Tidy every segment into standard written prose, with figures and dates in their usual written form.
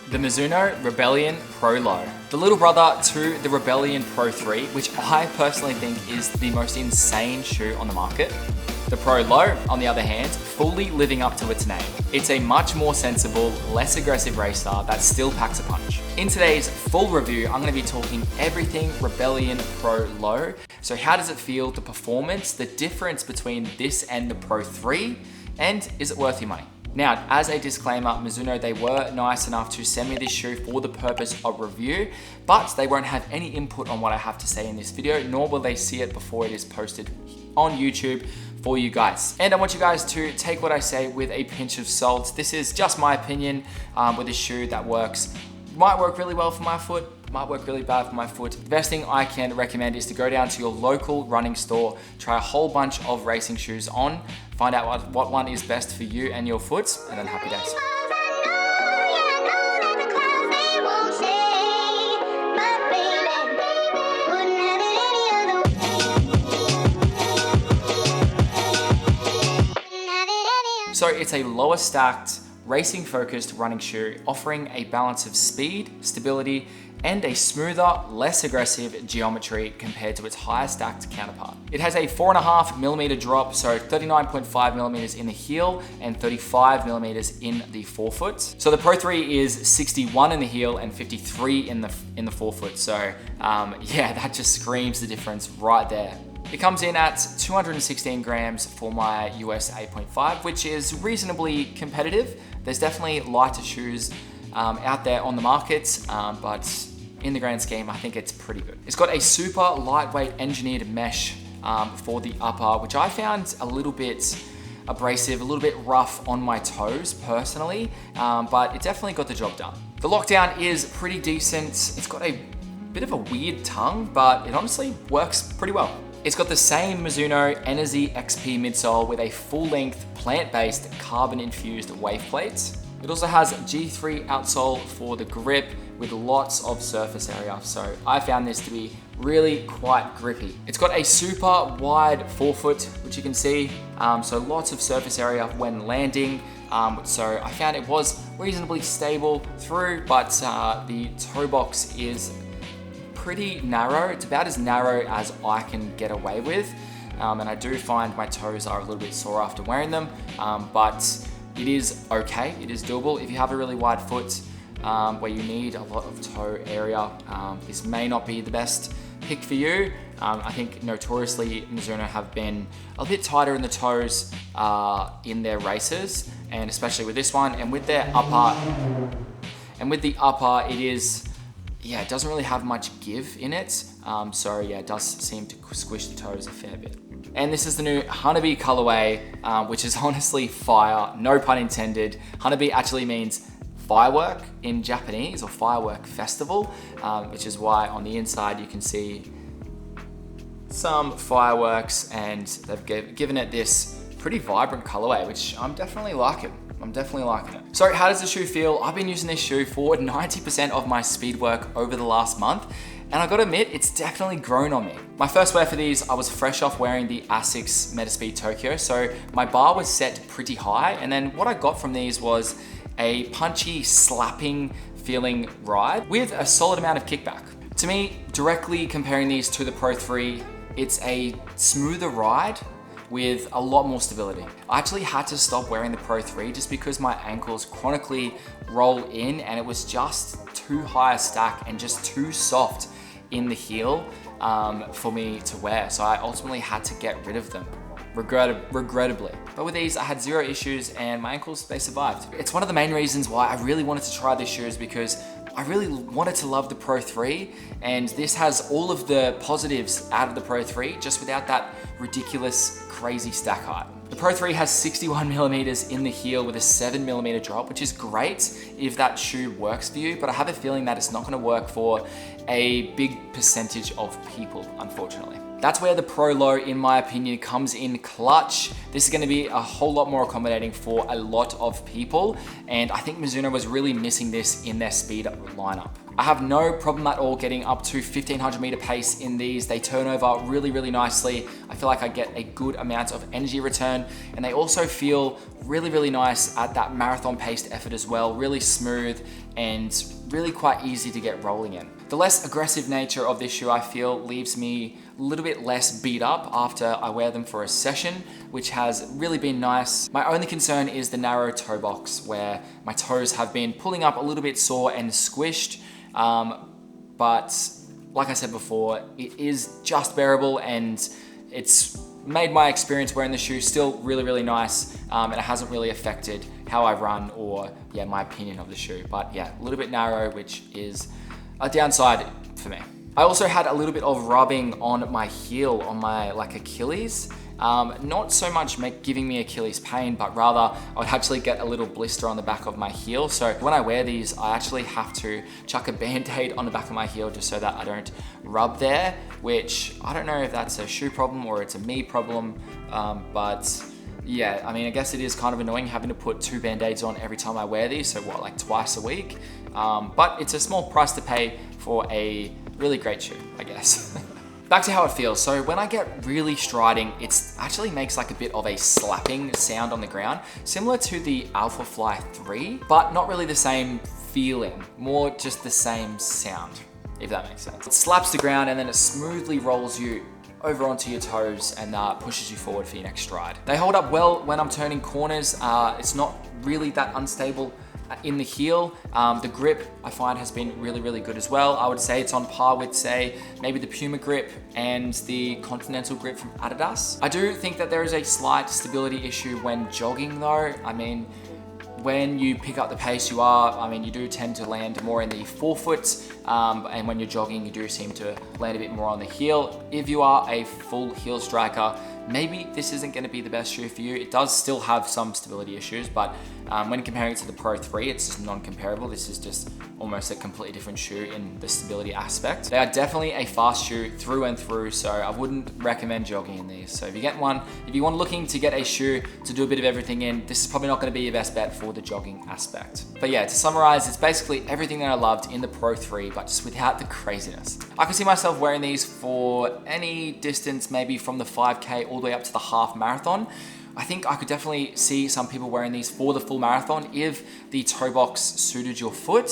The Mizuno Rebellion Pro Low. The little brother to the Rebellion Pro 3, which I personally think is the most insane shoe on the market. The Pro Low, on the other hand, fully living up to its name. It's a much more sensible, less aggressive racer that still packs a punch. In today's full review, I'm going to be talking everything Rebellion Pro Low. So how does it feel, the performance, the difference between this and the Pro 3, and is it worth your money? Now, as a disclaimer, Mizuno, they were nice enough to send me this shoe for the purpose of review, but they won't have any input on what I have to say in this video, nor will they see it before it is posted on YouTube for you guys. And I want you guys to take what I say with a pinch of salt. This is just my opinion with a shoe that works. Might work really well for my foot, might work really bad for my foot. The best thing I can recommend is to go down to your local running store, try a whole bunch of racing shoes on, find out what one is best for you and your foot, and then happy days. So it's a lower stacked, racing focused running shoe offering a balance of speed, stability, and a smoother, less aggressive geometry compared to its higher stacked counterpart. It has a 4.5mm drop, so 39.5mm in the heel and 35mm in the forefoot. So the Pro 3 is 61 in the heel and 53 in the forefoot. So yeah, that just screams the difference right there. It comes in at 216 grams for my US 8.5, which is reasonably competitive. There's definitely lighter shoes out there on the market, but in the grand scheme, I think it's pretty good. It's got a super lightweight engineered mesh for the upper, which I found a little bit abrasive, a little bit rough on my toes personally, but it definitely got the job done. The lockdown is pretty decent. It's got a bit of a weird tongue, but it honestly works pretty well. It's got the same Mizuno Energy XP midsole with a full-length plant-based carbon-infused wave plates. It also has G3 outsole for the grip with lots of surface area, so I found this to be really quite grippy. It's got a super wide forefoot, which you can see, so lots of surface area when landing. So I found it was reasonably stable through, but the toe box is pretty narrow. It's about as narrow as I can get away with. And I do find my toes are a little bit sore after wearing them, but it is okay, it is doable. If you have a really wide foot where you need a lot of toe area, this may not be the best pick for you. I think notoriously Mizuno have been a bit tighter in the toes in their races, and especially with this one, and with their upper, and with the upper, it is, yeah, it doesn't really have much give in it. So yeah, it does seem to squish the toes a fair bit. And this is the new Honeybee colorway, which is honestly fire, no pun intended. Honeybee actually means firework in Japanese, or firework festival, which is why on the inside you can see some fireworks, and they've given it this pretty vibrant colorway, which I'm definitely liking. So how does the shoe feel? I've been using this shoe for 90% of my speed work over the last month, and I gotta admit, it's definitely grown on me. My first wear for these, I was fresh off wearing the Asics Metaspeed Tokyo, so my bar was set pretty high, and then what I got from these was a punchy, slapping feeling ride with a solid amount of kickback. To me, directly comparing these to the Pro 3, it's a smoother ride with a lot more stability. I actually had to stop wearing the Pro 3 just because my ankles chronically roll in, and it was just too high a stack and just too soft in the heel for me to wear. So I ultimately had to get rid of them, regrettably. But with these, I had zero issues, and my ankles, they survived. It's one of the main reasons why I really wanted to try these shoes, because I really wanted to love the Pro 3, and this has all of the positives out of the Pro 3, just without that ridiculous, crazy stack height. The Pro 3 has 61mm in the heel with a 7mm drop, which is great if that shoe works for you, but I have a feeling that it's not gonna work for a big percentage of people, unfortunately. That's where the Pro Low, in my opinion, comes in clutch. This is gonna be a whole lot more accommodating for a lot of people, and I think Mizuno was really missing this in their speed lineup. I have no problem at all getting up to 1500 meter pace in these. They turn over really, really nicely. I feel like I get a good amount of energy return, and they also feel really, really nice at that marathon paced effort as well. Really smooth and really quite easy to get rolling in. The less aggressive nature of this shoe, I feel, leaves me a little bit less beat up after I wear them for a session, which has really been nice. My only concern is the narrow toe box, where my toes have been pulling up a little bit sore and squished. But like I said before, it is just bearable, and it's made my experience wearing the shoe still really, really nice, and it hasn't really affected how I run or my opinion of the shoe. But yeah, a little bit narrow, which is a downside for me. I also had a little bit of rubbing on my heel, on my Achilles. Not so much giving me Achilles pain, but rather I would actually get a little blister on the back of my heel. So when I wear these, I actually have to chuck a band-aid on the back of my heel just so that I don't rub there, which I don't know if that's a shoe problem or it's a me problem, but yeah, I mean, I guess it is kind of annoying having to put 2 band-aids on every time I wear these, so what, like twice a week? But it's a small price to pay for a really great shoe, I guess. Back to how it feels. So when I get really striding, it actually makes like a bit of a slapping sound on the ground, similar to the Alpha Fly 3, but not really the same feeling, more just the same sound, if that makes sense. It slaps the ground and then it smoothly rolls you over onto your toes and pushes you forward for your next stride. They hold up well when I'm turning corners. It's not really that unstable in the heel. The grip I find has been really, really good as well. I would say it's on par with, say, maybe the Puma grip and the Continental grip from Adidas. I do think that there is a slight stability issue when jogging though. I mean, when you pick up the pace you do tend to land more in the forefoot, and when you're jogging, you do seem to land a bit more on the heel. If you are a full heel striker, maybe this isn't going to be the best shoe for you. It does still have some stability issues, but when comparing it to the Pro 3, it's just non-comparable. This is just almost a completely different shoe in the stability aspect. They are definitely a fast shoe through and through, so I wouldn't recommend jogging in these. So if you get one, if you want looking to get a shoe to do a bit of everything in, this is probably not going to be your best bet for the jogging aspect. But yeah, to summarize, it's basically everything that I loved in the Pro 3, but just without the craziness. I can see myself wearing these for any distance, maybe from the 5K all the way up to the half marathon. I think I could definitely see some people wearing these for the full marathon if the toe box suited your foot.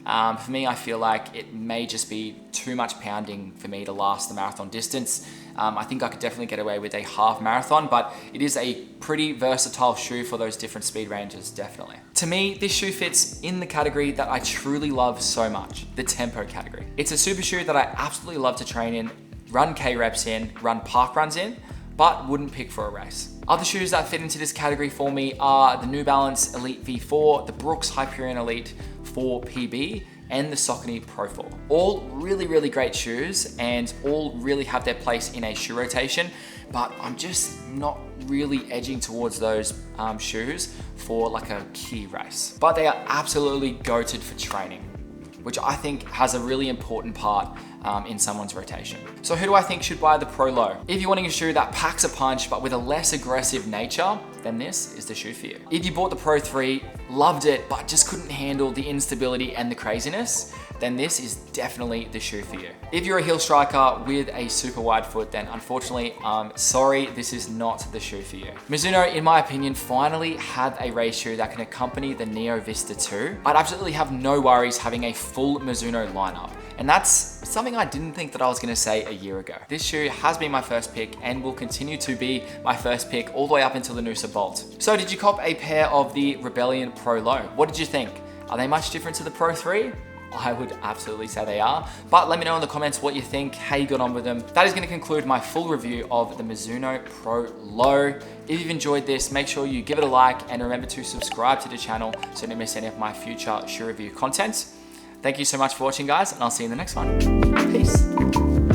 For me, I feel like it may just be too much pounding for me to last the marathon distance. I think I could definitely get away with a half marathon, but it is a pretty versatile shoe for those different speed ranges, definitely. To me, this shoe fits in the category that I truly love so much, the tempo category. It's a super shoe that I absolutely love to train in, run K reps in, run park runs in, but wouldn't pick for a race. Other shoes that fit into this category for me are the New Balance Elite V4, the Brooks Hyperion Elite 4 PB, and the Saucony Pro 4. All really, really great shoes and all really have their place in a shoe rotation, but I'm just not really edging towards those shoes for like a key race. But they are absolutely goated for training, which I think has a really important part in someone's rotation. So who do I think should buy the Pro Low? If you're wanting a shoe that packs a punch but with a less aggressive nature, then this is the shoe for you. If you bought the Pro 3, loved it, but just couldn't handle the instability and the craziness, then this is definitely the shoe for you. If you're a heel striker with a super wide foot, then unfortunately, sorry, this is not the shoe for you. Mizuno, in my opinion, finally have a race shoe that can accompany the Neo Vista 2. I'd absolutely have no worries having a full Mizuno lineup. And that's something I didn't think that I was gonna say a year ago. This shoe has been my first pick and will continue to be my first pick all the way up until the Noosa Bolt. So did you cop a pair of the Rebellion Pro Low? What did you think? Are they much different to the Pro 3? I would absolutely say they are, but let me know in the comments what you think, how you got on with them. That is going to conclude my full review of the Mizuno Pro Low. If you've enjoyed this, make sure you give it a like and remember to subscribe to the channel so you don't miss any of my future shoe review content. Thank you so much for watching, guys, and I'll see you in the next one. Peace.